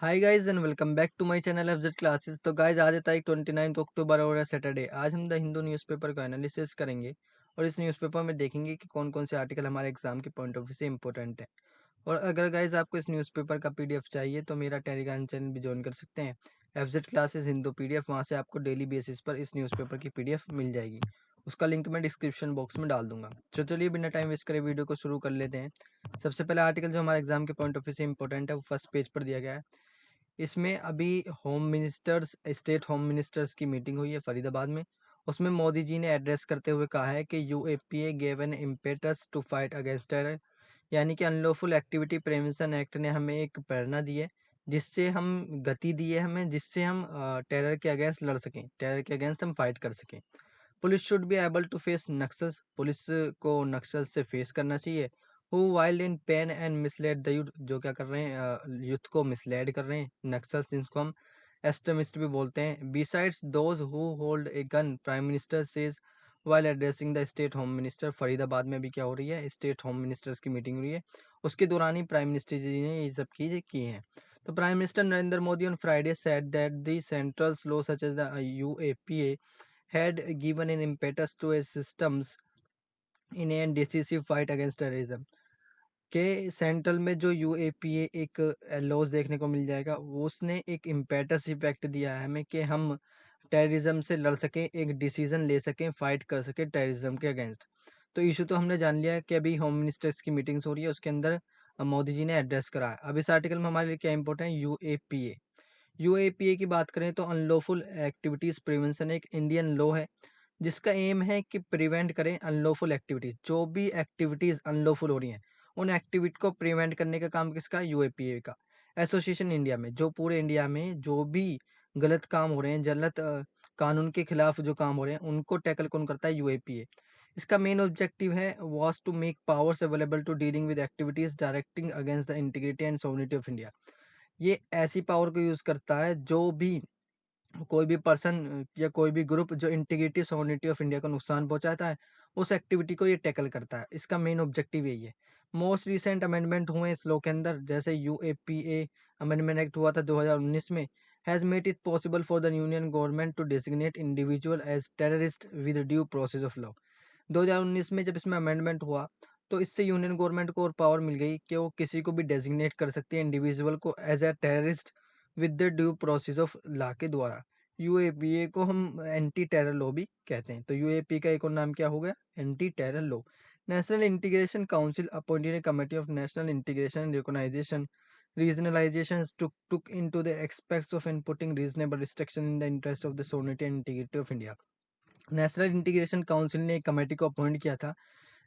Hi guys and welcome back to my channel FZ classes. तो guys आज है तारीख 29 अक्टूबर और है सैटरडे। आज हम द हिंदू न्यूज़पेपर का एनालिसिस करेंगे और इस न्यूज़पेपर में देखेंगे कि कौन कौन से आर्टिकल हमारे एग्जाम के पॉइंट ऑफ व्यू से इंपॉर्टेंट है। और अगर गाइस आपको इस न्यूज़पेपर का पीडीएफ चाहिए तो मेरा टेलीग्राम चैनल भी ज्वाइन कर सकते हैं, एफजेड क्लासेस हिंदू पीडीएफ। वहाँ से आपको डेली बेसिस पर इस न्यूज़पेपर की पीडीएफ मिल जाएगी। उसका लिंक मैं डिस्क्रिप्शन बॉक्स में डाल दूंगा। तो चलिए बिना टाइम वेस्ट करे वीडियो को शुरू कर लेते हैं। सबसे पहला आर्टिकल जो हमारे एग्जाम के पॉइंट ऑफ व्यू से इंपॉर्टेंट है वो फर्स्ट पेज पर दिया गया है। इसमें अभी स्टेट होम मिनिस्टर्स की मीटिंग हुई है फरीदाबाद में। उसमें मोदी जी ने एड्रेस करते हुए कहा है कि UAPA gave an impetus to fight against terror, यानी कि अनलॉफुल एक्टिविटी प्रिवेंशन एक्ट ने हमें एक प्रेरणा दी है, जिससे हम गति दी है हमें, जिससे हम टेरर के अगेंस्ट लड़ सकें, टेरर के अगेंस्ट हम फाइट कर सकें। Police should be able to face Naxals, police को नक्सल से फेस करना चाहिए। Who wield in pen and misled the youth, जो क्या कर रहे हैं, यूथ को मिसलेड कर रहे हैं, नक्सल्स जिनको हम एस्ट्रीमिस्ट भी बोलते हैं। Besides those who hold a gun, prime minister says while addressing the state home minister. Faridabad में भी क्या हो रही है, स्टेट होम मिनिस्टर्स की मीटिंग हो रही है। उसके दौरान ही प्राइम मिनिस्टर जी ने ये सब चीजें की हैं। तो prime minister Narendra Modi on Friday said that the central law such as the UAPA had given an impetus to a systems in a decisive fight against terrorism। के सेंट्रल में जो यूएपीए एक लॉज देखने को मिल जाएगा, वो उसने एक इम्पेटस इफेक्ट दिया है हमें कि हम टेररिज्म से लड़ सकें, एक डिसीजन ले सकें, फाइट कर सकें टेररिज्म के अगेंस्ट। तो इशू तो हमने जान लिया है कि अभी होम मिनिस्टर्स की मीटिंग्स हो रही है, उसके अंदर मोदी जी ने एड्रेस करा है। अब इस आर्टिकल में हमारे लिए क्या इंपॉर्टेंट है, यूएपीए। यूएपीए की बात करें तो अनलॉफुल एक्टिविटीज प्रिवेंशन एक इंडियन लॉ है, जिसका एम है कि प्रिवेंट करें अनलॉफुल एक्टिविटीज। जो भी एक्टिविटीज अनलॉफुल हो रही हैं, उन एक्टिविटी को प्रिवेंट करने का काम किसका, यूएपीए का। एसोसिएशन इंडिया में जो पूरे इंडिया में जो भी गलत काम हो रहे हैं, गलत कानून के खिलाफ जो काम हो रहे हैं, उनको टैकल कौन करता है, यूएपीए। इसका मेन ऑब्जेक्टिव है was to make powers available to dealing with activities directing against the integrity and sovereignty of India. ये ऐसी पावर को यूज करता है जो भी कोई भी पर्सन या कोई भी ग्रुप जो इंटीग्रिटी सोवरेनिटी ऑफ इंडिया को नुकसान पहुंचाता है, उस एक्टिविटी को ये टैकल करता है। इसका मेन ऑब्जेक्टिव यही है। मोस्ट रिसेंट अमेंडमेंट हुए इस लॉ के अंदर, जैसे यूएपीए अमेंडमेंट एक्ट हुआ था 2019 में, has made it possible for the union government to designate individual as terrorist with due process of law. 2019 में जब इसमें अमेंडमेंट हुआ, तो इससे यूनियन गवर्नमेंट को और पावर मिल गई कि वो किसी को भी डेजिग्नेट कर सकती है, इंडिविजुअल को, as a terrorist with the due process of law के द्वारा। यूएपीए को हम एंटी टेरर लॉ भी कहते हैं। तो यूएपी का एक और नाम क्या हो गया, anti terror law. National integration council appointed a committee of national integration and recognisation regionalization took into the aspects of inputting reasonable restriction in the interest of the sovereignty and integrity of India। National integration council ने एक committee को appoint किया था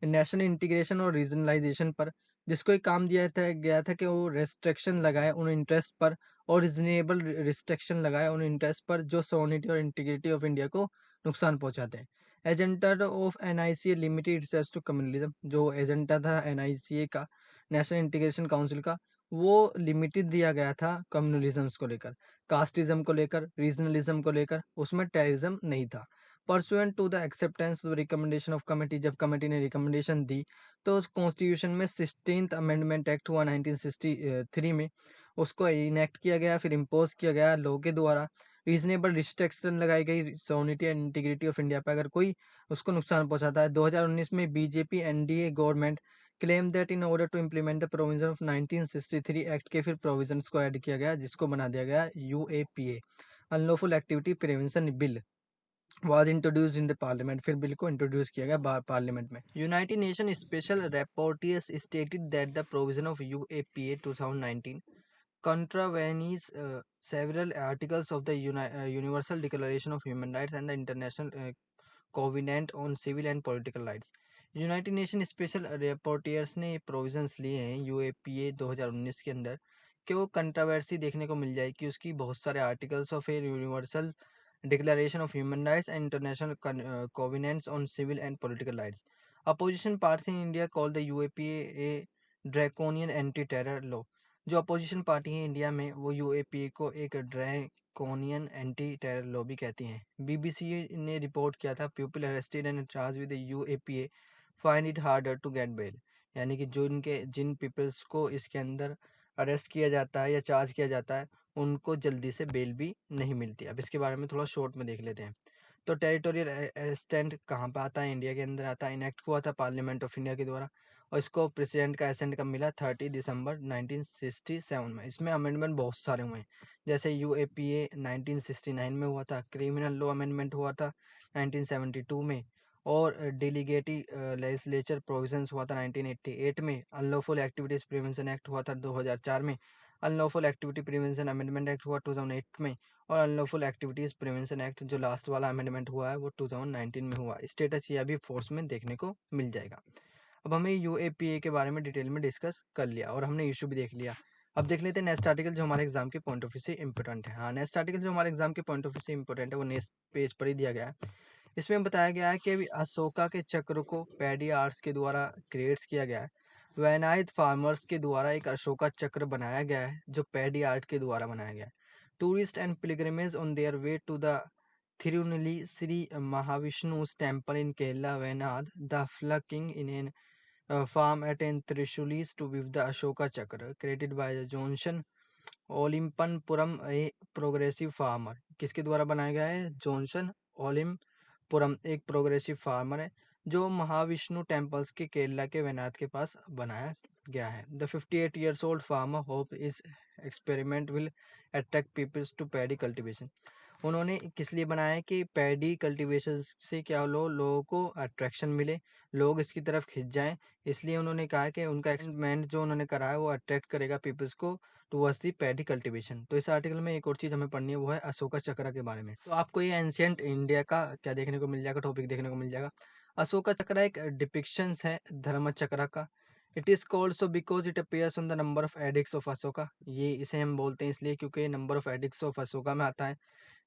national integration और regionalisation पर, जिसको एक काम दिया था गया था कि वो रेस्ट्रिक्शन लगाए उन इंटरेस्ट पर, और रिजनेबल रिस्ट्रिक्शन लगाए उन इंटरेस्ट पर जो सोनिटी और इंटीग्रिटी ऑफ इंडिया को नुकसान पहुंचाते हैं। Agenda of NICA limited research to communalism, जो एजेंडा था एनआईसीए का, नेशनल इंटीग्रेशन काउंसिल का, वो लिमिटेड दिया गया था कम्युनलिज्म को लेकर, कास्टिज्म को लेकर, रीजनलिज्म को लेकर, उसमें टेररिज्म नहीं था। Pursuant to the acceptance recommendation of committee, जब कमेटी ने रिकमेंडेशन दी, तो उस कॉन्स्टिट्यूशन में 16th अमेंडमेंट एक्ट हुआ 1963 में, उसको इनेक्ट किया गया, फिर इम्पोज किया गया लॉ के द्वारा। रीजनेबल रिस्ट्रिक्शन लगाई गई sovereignty and integrity of India पर, अगर कोई उसको नुकसान पहुंचाता है। 2019 में BJP NDA government claim that in order to implement the provision of 1963 act के फिर प्रोविजंस को ऐड किया गया, जिसको बना दिया गया UAPA, unlawful activity prevention bill, was introduced in the parliament। फिर बिल को इंट्रोड्यूस किया गया पार्लियामेंट में। United nation special rapporteurs stated that the provision of UAPA 2019 contravenes several articles of the Universal Declaration of Human Rights and the International Covenant on Civil and Political Rights। United nation special reporters ने provisions लिए हैं UAPA 2019 के अंदर, कि वो controversy देखने को मिल जाएगी उसकी बहुत सारे articles of a universal Declaration of Human Rights and International Covenants on Civil and Political Rights। Opposition parties in India call the UAPA a draconian anti-terror law। जो अपोजिशन पार्टी है इंडिया में, वो यूएपीए को एक draconian anti terror law भी कहती हैं। BBC ने रिपोर्ट किया था, people arrested and charge with UAPA find it harder to get bail, यानी कि जो इनके जिन पीपल्स को इसके अंदर अरेस्ट किया जाता है या चार्ज किया जाता है, उनको जल्दी से बेल भी नहीं मिलती। अब इसके बारे में थोड़ा शॉर्ट में देख लेते हैं। तो टेरिटोरियल असिस्टेंट कहाँ पे आता है? इंडिया के अंदर आता है। इनेक्ट हुआ था पार्लियामेंट ऑफ इंडिया के द्वारा और इसको प्रेसिडेंट का एसेंट कब मिला? 30 दिसंबर 1967 में। इसमें अमेंडमेंट बहुत सारे हुए हैं, जैसे यूएपीए 1969 में हुआ था, क्रिमिनल लॉ अमेंडमेंट हुआ था 1972 में, और डेलीगेटिव लेजिस्लेचर प्रोविजंस हुआ था 1988 में, अनलॉफुल एक्टिविटीज प्रिवेंशन एक्ट हुआ था 2004 में, unlawful activity prevention amendment act हुआ 2008 में, और अनलॉफुल एक्टिविटीज प्रिवेंशन एक्ट जो लास्ट वाला अमेंडमेंट हुआ है वो 2019 में हुआ। स्टेटस ये अभी फोर्स में देखने को मिल जाएगा। अब हमें यूएपीए के बारे में डिटेल में डिस्कस कर लिया और हमने इशू भी देख लिया। अब देख लेते हैं नेक्स्ट आर्टिकल जो हमारे एग्जाम के पॉइंट ऑफ व्यू से इंपॉर्टेंट है। हाँ, नेक्स्ट आर्टिकल जो हमारे एग्जाम के पॉइंट ऑफ व्यू से इंपॉर्टेंट है वो नेक्स्ट पेज पर ही दिया गया है। इसमें बताया गया है कि अभी अशोका के चक्र को पैडी आर्ट्स के द्वारा क्रिएट्स किया गया है। वैनायत फार्मर्स के द्वारा एक अशोका चक्र बनाया गया है जो पैडी आर्ट के द्वारा बनाया गया है। Tourist and pilgrimage on their way to the Thirunelli Shri Mahavishnu's temple in Kerala, Wayanad, the flocking in a farm at in Trishuli to with the Ashoka Chakra created by Johnson Olimpanpuram a progressive farmer. किसके द्वारा बनाया गया है? Johnson ओलिम्पुरम एक progressive farmer है जो Mahavishnu temples के केरला के वैनाथ के पास बनाया गया है। The 58 years old farmer hope इस experiment will attract peoples to paddy cultivation. उन्होंने किस लिए बनाया है कि पैडी कल्टीवेशन से क्या लोगों को अट्रैक्शन मिले, लोग इसकी तरफ खिंच जाएं, इसलिए उन्होंने कहा कि उनका एक्सपेरिमेंट जो उन्होंने करा है वो अट्रैक्ट करेगा पीपल्स को टुवर्ड्स दी पैडी कल्टीवेशन। तो इस आर्टिकल में एक और चीज़ हमें पढ़नी है वो है अशोका चक्र के बारे में। तो आपको ये एंशियंट इंडिया का क्या देखने को मिल जाएगा? टॉपिक देखने को मिल जाएगा। अशोका चक्र एक डिपिक्शंस है धर्म चक्र का। It is called so because it appears on the number of addicts of Ashoka. ये इसे हम बोलते हैं इसलिए क्योंकि number of addicts of Ashoka में आता है।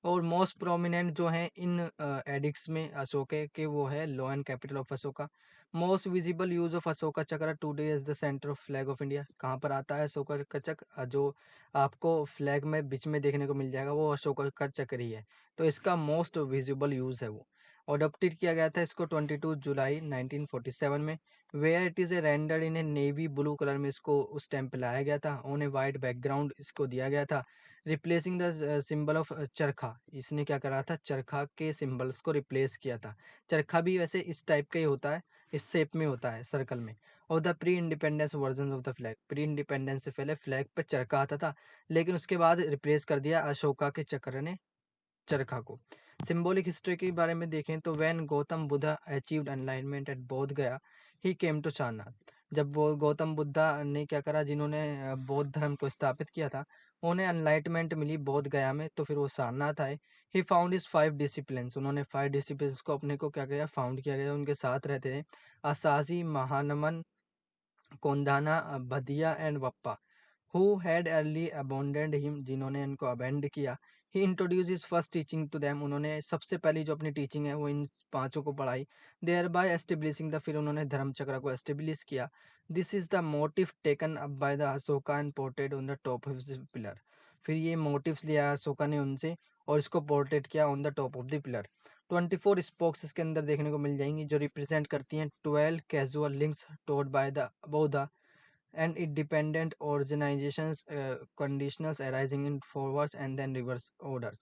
और मोस्ट प्रोमिनेंट जो है इन एडिक्स में अशोका के वो है law and capital of Ashoka. Most visible use of Ashoka chakra today is the centre of flag of India. कहाँ पर आता है अशोका का चक्र? जो आपको फ्लैग में बीच में देखने को मिल जाएगा वो अशोका का चक्र ही है। तो इसका मोस्ट विजिबल यूज है वो। अडॉप्टेड किया गया था इसको 22 जुलाई 1947 में। Where it is a render in a navy blue colour में इसको उस टाइम पे लाया गया था। ऑन ए वाइट बैकग्राउंड इसको दिया गया था। रिप्लेसिंग द सिंबल ऑफ चरखा। इसने क्या करा था? चरखा के सिंबल्स को रिप्लेस किया था। चरखा भी वैसे इस टाइप का ही होता है, इस शेप में होता है सर्कल में। और the pre independence version of the flag. Pre independence से पहले फ्लैग पे चरखा आता था लेकिन उसके बाद रिप्लेस कर दिया अशोका के चक्र ने चरखा को। सिंबॉलिक हिस्ट्री के बारे में देखें तो when Gautam Buddha achieved enlightenment at Bodh Gaya he came to Sarnath. जब वो गौतम बुद्धा ने क्या करा, जिन्होंने बौद्ध धर्म को स्थापित किया था, उन्हें एनलाइटमेंट मिली बोध गया में, तो फिर वो सारनाथ आए। He found is 5 disciplines. उन्होंने 5 डिसिप्लिन्स को अपने को क्या किया? फाउंड किया गया, उनके साथ रहते थे। Assaji, Mahanama, Kondanna, Bhaddiya and Vappa who had early abandoned him, जिन्होंने इनको अबेंड किया। he introduced his first teaching to them। उन्होंने सबसे पहली जो अपनी टीचिंग है वो इन पांचों को पढ़ाई। thereby establishing the, फिर उन्होंने धर्म चक्र को एस्टेब्लिश किया। this is the motive taken up by the Ashoka and portrayed on the top of the pillar। फिर ये मोटिव्स लिया अशोका ने उनसे और इसको पोर्ट्रेट किया on the top of the pillar. 24 spokes इसके अंदर देखने को मिल जाएंगी जो रिप्रेजेंट करती हैं 12 कैजुअल लिंक्स टोड by the Bauddha and independent organizations, conditionals arising in forwards and then reverse orders।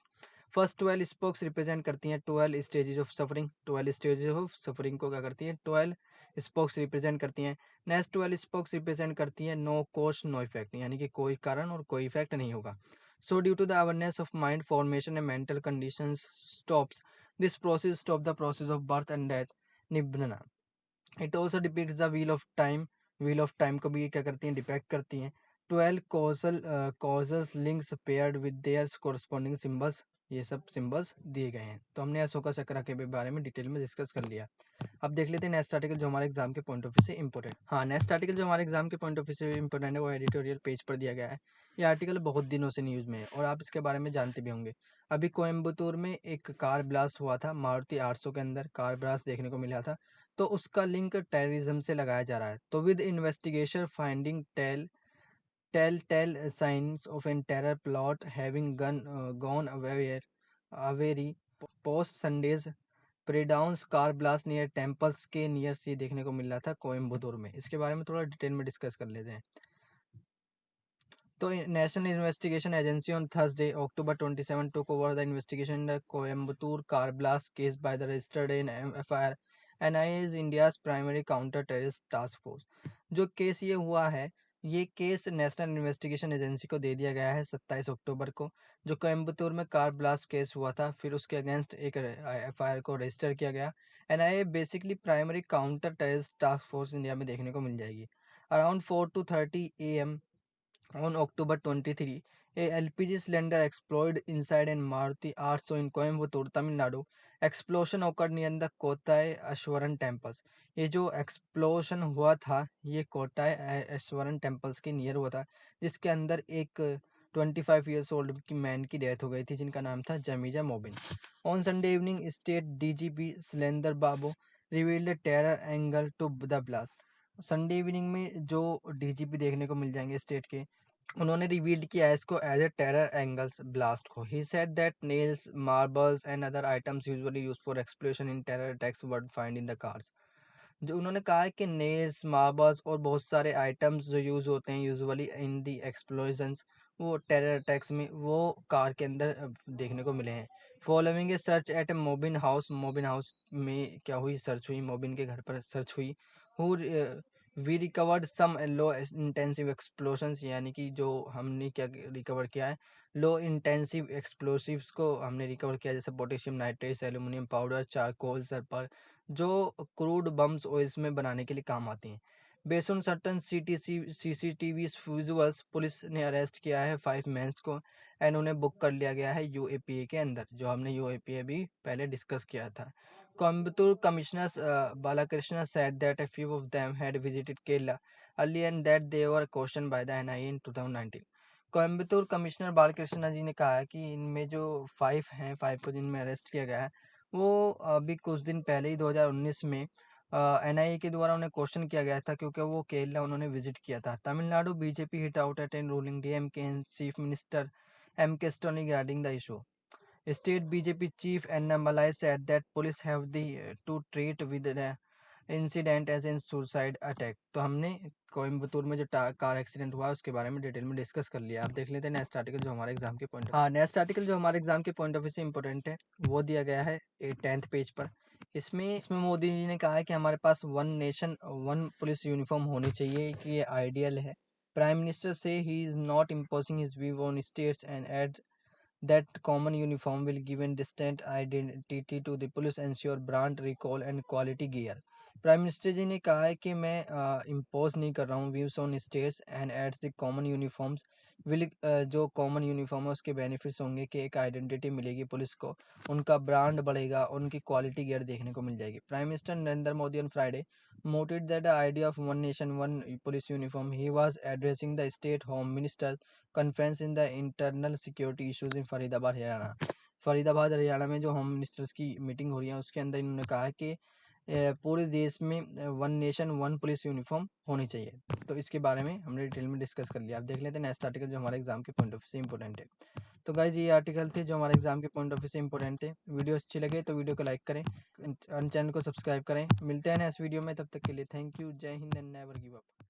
First 12 spokes represent करती हैं 12 stages of suffering. 12 stages of suffering को क्या करती हैं? 12 स्पोक्स रिप्रेजेंट करती हैं। नेक्स्ट 12 स्पोक्स रिप्रेजेंट करती हैं नो कॉज नो इफेक्ट, यानी कि कोई कारण और कोई इफेक्ट नहीं होगा। So due to the awareness of mind formation and mental conditions stops this process, stop the process of birth and death, nibbana. It also depicts the wheel of time. Wheel of time को भी ये क्या करती हैं? Depict करती हैं। 12 causal links paired with their corresponding symbols. ये सब सिंबल्स दिए गए हैं। तो हमने अशोका चक्र के बारे में डिटेल में डिस्कस कर लिया। अब देख लेते हैं नेक्स्ट आर्टिकल जो हमारे एग्जाम के पॉइंट ऑफ व्यू से इंपॉर्टेंट। हाँ, नेक्स्ट आर्टिकल जो हमारे एग्जाम के पॉइंट ऑफ व्यू से इंपॉर्टेंट है वो एडिटोरियल पेज पर दिया गया है। ये आर्टिकल बहुत दिनों से न्यूज़ में है और आप इसके बारे में जानते भी होंगे। अभी कोयम्बतूर में एक कार ब्लास्ट हुआ था, मारुति 800 के अंदर कार ब्लास्ट देखने को मिला था। तो उसका लिंक टेररिज्म से लगाया जा रहा है। तो with investigation finding tell science of an terror plot having gone awry post Sunday's predawn car blast near temples के नियर से देखने को मिल रहा था कोयम्बतूर में। इसके बारे में थोड़ा डिटेल में डिस्कस कर लेते हैं। तो national investigation agency on Thursday October 27 took over the investigation in the Coimbatore car blast case by the registered in FIR NIA is India's primary counter terrorist task force। जो case ये हुआ है, ये case national investigation agency को दे दिया गया है 27 अक्टूबर को। जो कोयम्बतूर में कार ब्लास्ट केस हुआ था, फिर उसके अगेंस्ट एक FIR को रजिस्टर किया गया। NIA basically primary counter terrorist task force India में देखने को मिल जाएगी। Around 4:30 AM on October 23, a LPG cylinder exploded inside an Maruti Arso in Coimbatore, Tamil Nadu. Explosion occurred near the Kotai Ashwaran temples। ये जो explosion हुआ था, ये कोटाई अश्वरन temples के नियर हुआ था, जिसके अंदर एक 25 ईयर्स ओल्ड की मैन की डेथ हो गई थी, जिनका नाम था Jameesha Mubin. On Sunday evening state DGP Sylendra Babu revealed terror angle to the blast. Sunday evening में जो DGP देखने को मिल जाएंगे स्टेट के, उन्होंने रिवील्ड किया है इसको as a terror angles blast को। He said that nails, marbles and other items usually used for explosion in terror attacks were find in the cars. जो उन्होंने कहा है कि नेल्स, मार्बल्स और बहुत सारे आइटम्स जो यूज़ होते हैं यूजुअली इन दी एक्सप्लोजन्स, वो टेरर अटैक्स में वो कार के अंदर देखने को मिले हैं। फॉलोइंग ए सर्च एट ए मोबिन हाउस, मोबिन हाउस में क्या हुई, सर्च हुई, मोबिन के घर पर सर्च हुई। Who we recovered some low intensive explosions, यानी कि जो हमने क्या रिकवर किया है, लो इंटेंसिव एक्सप्लोसिव्स को हमने रिकवर किया, जैसे potassium nitrate, aluminium powder, charcoal, sulphur, जो क्रूड बम्स ऑयल्स में बनाने के लिए काम आती हैं। Based on certain CCTV visuals, police ने अरेस्ट किया है 5 मेंस को एंड उन्हें बुक कर लिया गया है UAPA के अंदर, जो हमने UAPA भी पहले डिस्कस किया था। Coimbatore commissioner Balakrishna said that a few of them had visited Kerala earlier and that they were questioned by the NIA in 2019। Coimbatore commissioner Balakrishna ji ने कहा है कि इनमें जो 5 हैं, 5 को जिनमें अरेस्ट किया गया है, वो अभी कुछ दिन पहले ही 2019 में NIA के द्वारा उन्हें क्वेश्चन किया गया था, क्योंकि वो केरला उन्होंने विजिट किया था। Tamil Nadu BJP hit out at an ruling DMK and chief minister MK Stoney regarding the issue। State BJP chief Anna Malai said that police have the to treat with the incident as in suicide attack. तो हमने कोयम्बतूर में जो car accident हुआ उसके बारे में detail में discuss कर लिया। अब देख लेते हैं नेक्स्ट आर्टिकल जो हमारे एग्जाम के पॉइंट, हाँ नेक्स्ट आर्टिकल जो हमारे एग्जाम के पॉइंट ऑफ व्यू से इंपॉर्टेंट है, वो दिया गया है 10th पेज पर। इसमें मोदी जी ने कहा है कि हमारे पास one nation one police uniform होनी चाहिए, कि ये आइडियल है। Prime minister said he is not imposing his view on states and add that common uniform will give a distinct identity to the police, ensure brand recall and quality gear। Prime minister ji ने कहा है कि मैं impose नहीं कर रहा हूँ views on states and adds the common uniforms will, जो कॉमन यूनिफॉर्म है उसके बेनिफिट्स होंगे कि एक आइडेंटिटी मिलेगी पुलिस को, उनका ब्रांड बढ़ेगा, उनकी क्वालिटी गियर देखने को मिल जाएगी। Prime minister Narendra Modi on Friday mooted that the idea of one nation one police uniform. He was addressing the state home minister conference in the internal security issues in Faridabad Haryana. Faridabad Haryana में जो home ministers की meeting हो रही है उसके अंदर इन्होंने कहा है कि पूरे देश में one nation one police uniform होनी चाहिए। तो इसके बारे में हमने डिटेल में डिस्कस कर लिया। अब देख लेते हैं नेक्स्ट आर्टिकल जो हमारे एग्जाम के पॉइंट ऑफ व्यू से इंपॉर्टेंट है। तो गाइज ये आर्टिकल थे जो हमारे एग्जाम के पॉइंट ऑफ व्यू से इंपॉर्टेंट थे। वीडियो अच्छी लगे तो वीडियो को लाइक करें, चैनल को सब्सक्राइब करें। मिलते हैं नेक्स्ट वीडियो में, तब तक के लिए थैंक यू, जय Hind and never give up.